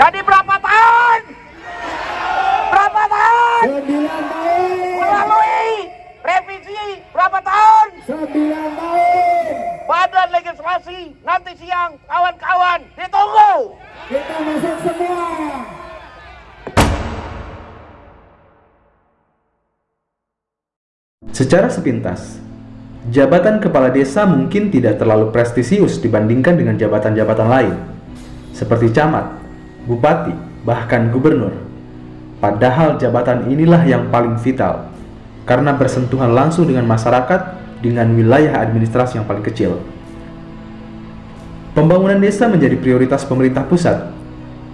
Jadi berapa tahun? Berapa tahun? 9 tahun. Melalui revisi berapa tahun? 9 tahun. Badan legislasi nanti siang kawan-kawan ditunggu. Kita masuk semua. Secara sepintas, jabatan kepala desa mungkin tidak terlalu prestisius dibandingkan dengan jabatan-jabatan lain, seperti camat, bupati, bahkan gubernur. Padahal jabatan inilah yang paling vital, karena bersentuhan langsung dengan masyarakat dengan wilayah administrasi yang paling kecil. Pembangunan desa menjadi prioritas pemerintah pusat.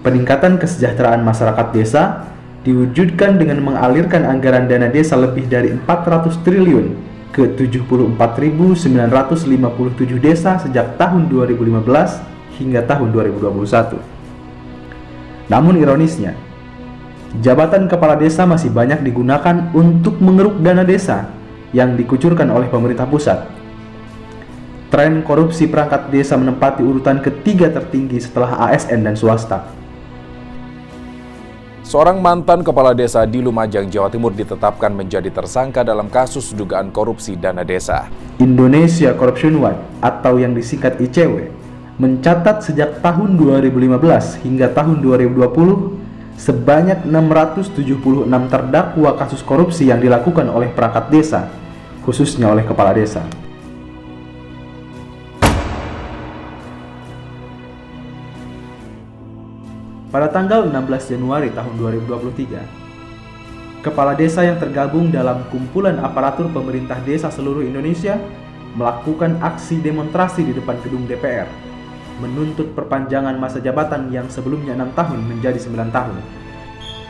Peningkatan kesejahteraan masyarakat desa diwujudkan dengan mengalirkan anggaran dana desa lebih dari 400 triliun ke 74.957 desa sejak tahun 2015 hingga tahun 2021. Namun ironisnya, jabatan kepala desa masih banyak digunakan untuk mengeruk dana desa yang dikucurkan oleh pemerintah pusat. Tren korupsi perangkat desa menempati urutan ketiga tertinggi setelah ASN dan swasta. Seorang mantan kepala desa di Lumajang, Jawa Timur ditetapkan menjadi tersangka dalam kasus dugaan korupsi dana desa. Indonesia Corruption Watch atau yang disingkat ICW mencatat sejak tahun 2015 hingga tahun 2020 sebanyak 676 terdakwa kasus korupsi yang dilakukan oleh perangkat desa, khususnya oleh kepala desa. Pada tanggal 16 Januari tahun 2023, kepala desa yang tergabung dalam kumpulan aparatur pemerintah desa seluruh Indonesia melakukan aksi demonstrasi di depan gedung DPR, menuntut perpanjangan masa jabatan yang sebelumnya 6 tahun menjadi 9 tahun.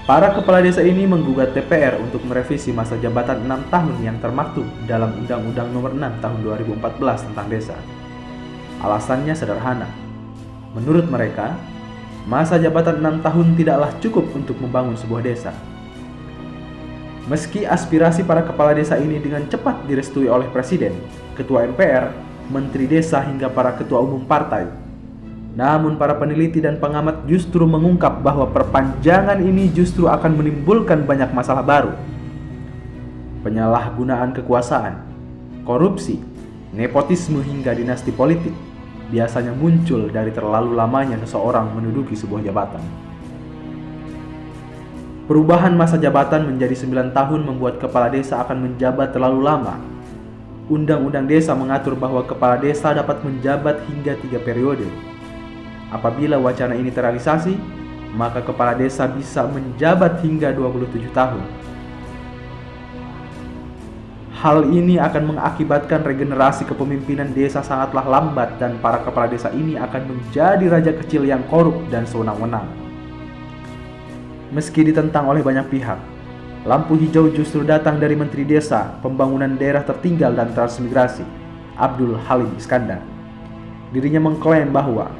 Para kepala desa ini menggugat DPR untuk merevisi masa jabatan 6 tahun yang termaktub dalam Undang-Undang Nomor 6 Tahun 2014 tentang desa. Alasannya sederhana. Menurut mereka, masa jabatan 6 tahun tidaklah cukup untuk membangun sebuah desa. Meski aspirasi para kepala desa ini dengan cepat direstui oleh Presiden, Ketua MPR, Menteri Desa hingga para ketua umum partai, namun para peneliti dan pengamat justru mengungkap bahwa perpanjangan ini justru akan menimbulkan banyak masalah baru. Penyalahgunaan kekuasaan, korupsi, nepotisme hingga dinasti politik biasanya muncul dari terlalu lamanya seseorang menduduki sebuah jabatan. Perubahan masa jabatan menjadi 9 tahun membuat kepala desa akan menjabat terlalu lama. Undang-Undang Desa mengatur bahwa kepala desa dapat menjabat hingga 3 periode. Apabila wacana ini terrealisasi, maka kepala desa bisa menjabat hingga 27 tahun. Hal ini akan mengakibatkan regenerasi kepemimpinan desa sangatlah lambat dan para kepala desa ini akan menjadi raja kecil yang korup dan sewenang-wenang. Meski ditentang oleh banyak pihak, lampu hijau justru datang dari Menteri Desa, Pembangunan Daerah Tertinggal dan Transmigrasi, Abdul Halim Iskandar. Dirinya mengklaim bahwa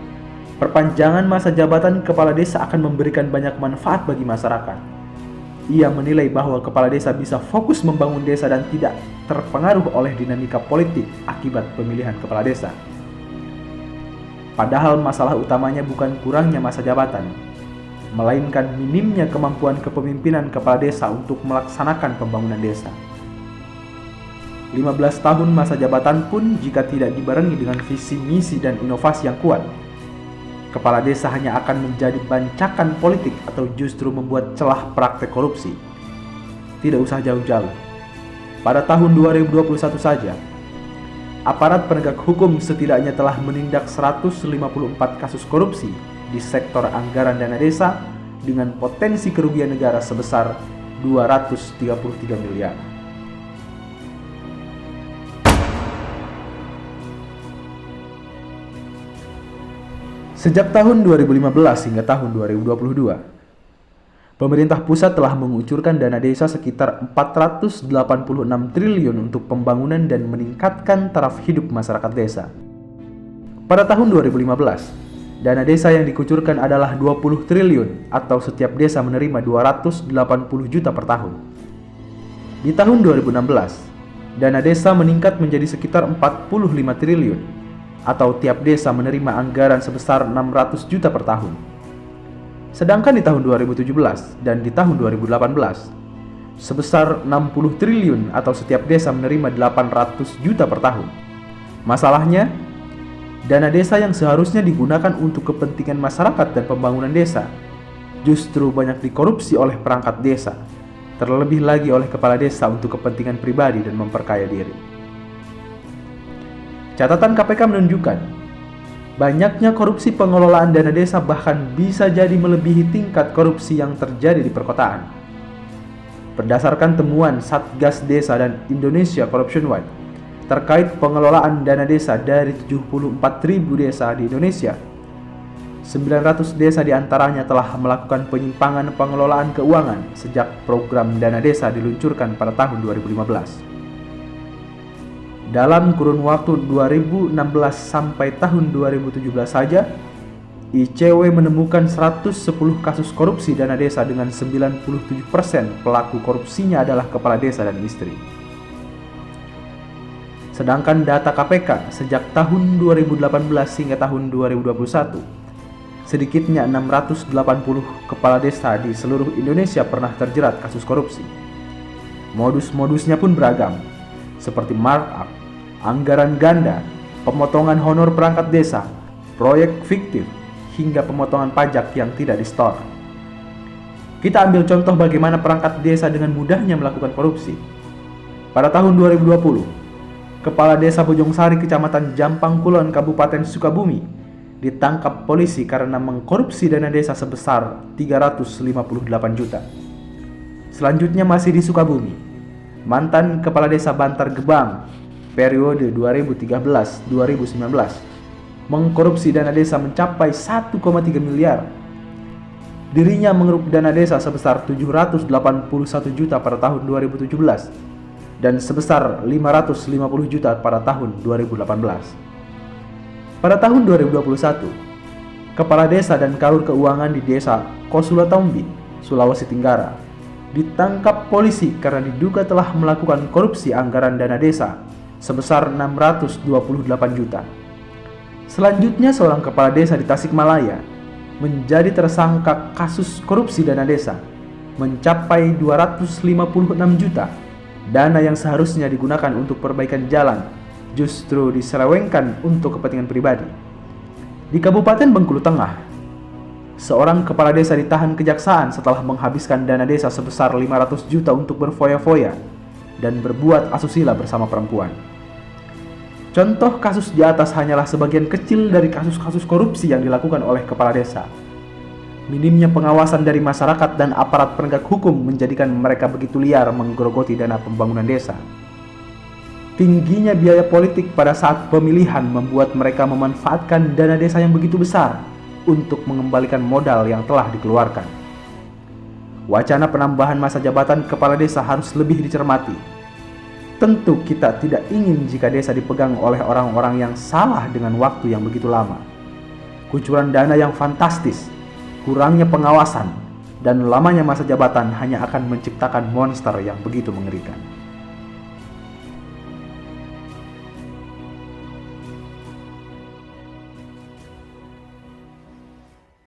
perpanjangan masa jabatan kepala desa akan memberikan banyak manfaat bagi masyarakat. Ia menilai bahwa kepala desa bisa fokus membangun desa dan tidak terpengaruh oleh dinamika politik akibat pemilihan kepala desa. Padahal masalah utamanya bukan kurangnya masa jabatan, melainkan minimnya kemampuan kepemimpinan kepala desa untuk melaksanakan pembangunan desa. 15 tahun masa jabatan pun jika tidak dibarengi dengan visi misi dan inovasi yang kuat, kepala desa hanya akan menjadi bancakan politik atau justru membuat celah praktek korupsi. Tidak usah jauh-jauh. Pada tahun 2021 saja, aparat penegak hukum setidaknya telah menindak 154 kasus korupsi di sektor anggaran dana desa dengan potensi kerugian negara sebesar 233 miliar. Sejak tahun 2015 hingga tahun 2022, pemerintah pusat telah mengucurkan dana desa sekitar 486 triliun untuk pembangunan dan meningkatkan taraf hidup masyarakat desa. Pada tahun 2015, dana desa yang dikucurkan adalah 20 triliun atau setiap desa menerima 280 juta per tahun. Di tahun 2016, dana desa meningkat menjadi sekitar 45 triliun atau tiap desa menerima anggaran sebesar 600 juta per tahun. Sedangkan di tahun 2017 dan di tahun 2018, sebesar 60 triliun atau setiap desa menerima 800 juta per tahun. Masalahnya, dana desa yang seharusnya digunakan untuk kepentingan masyarakat dan pembangunan desa justru banyak dikorupsi oleh perangkat desa, terlebih lagi oleh kepala desa untuk kepentingan pribadi dan memperkaya diri. Catatan KPK menunjukkan, banyaknya korupsi pengelolaan dana desa bahkan bisa jadi melebihi tingkat korupsi yang terjadi di perkotaan. Berdasarkan temuan Satgas Desa dan Indonesia Corruption Watch terkait pengelolaan dana desa dari 74.000 desa di Indonesia, 900 desa diantaranya telah melakukan penyimpangan pengelolaan keuangan sejak program dana desa diluncurkan pada tahun 2015. Dalam kurun waktu 2016 sampai tahun 2017 saja, ICW menemukan 110 kasus korupsi dana desa dengan 97% pelaku korupsinya adalah kepala desa dan istri. Sedangkan data KPK sejak tahun 2018 hingga tahun 2021, sedikitnya 680 kepala desa di seluruh Indonesia pernah terjerat kasus korupsi. Modus-modusnya pun beragam, seperti markup, anggaran ganda, pemotongan honor perangkat desa, proyek fiktif, hingga pemotongan pajak yang tidak di-store. Kita ambil contoh bagaimana perangkat desa dengan mudahnya melakukan korupsi. Pada tahun 2020, Kepala Desa Bojongsari, Kecamatan Jampang Kulon, Kabupaten Sukabumi, ditangkap polisi karena mengkorupsi dana desa sebesar 358 juta. Selanjutnya masih di Sukabumi, mantan Kepala Desa Bantar Gebang periode 2013-2019 mengkorupsi dana desa mencapai 1,3 miliar. Dirinya mengeruk dana desa sebesar 781 juta pada tahun 2017 dan sebesar 550 juta pada tahun 2018. Pada tahun 2021, Kepala Desa dan Kalur Keuangan di Desa Kosulatombi, Sulawesi Tenggara, ditangkap polisi karena diduga telah melakukan korupsi anggaran dana desa sebesar 628 juta. Selanjutnya, seorang kepala desa di Tasikmalaya menjadi tersangka kasus korupsi dana desa mencapai 256 juta. Dana yang seharusnya digunakan untuk perbaikan jalan justru diselewengkan untuk kepentingan pribadi. Di Kabupaten Bengkulu Tengah, seorang kepala desa ditahan kejaksaan setelah menghabiskan dana desa sebesar 500 juta untuk berfoya-foya dan berbuat asusila bersama perempuan. Contoh kasus di atas hanyalah sebagian kecil dari kasus-kasus korupsi yang dilakukan oleh kepala desa. Minimnya pengawasan dari masyarakat dan aparat penegak hukum menjadikan mereka begitu liar menggerogoti dana pembangunan desa. Tingginya biaya politik pada saat pemilihan membuat mereka memanfaatkan dana desa yang begitu besar untuk mengembalikan modal yang telah dikeluarkan. Wacana penambahan masa jabatan kepala desa harus lebih dicermati. Tentu kita tidak ingin jika desa dipegang oleh orang-orang yang salah dengan waktu yang begitu lama. Kucuran dana yang fantastis, kurangnya pengawasan, dan lamanya masa jabatan hanya akan menciptakan monster yang begitu mengerikan.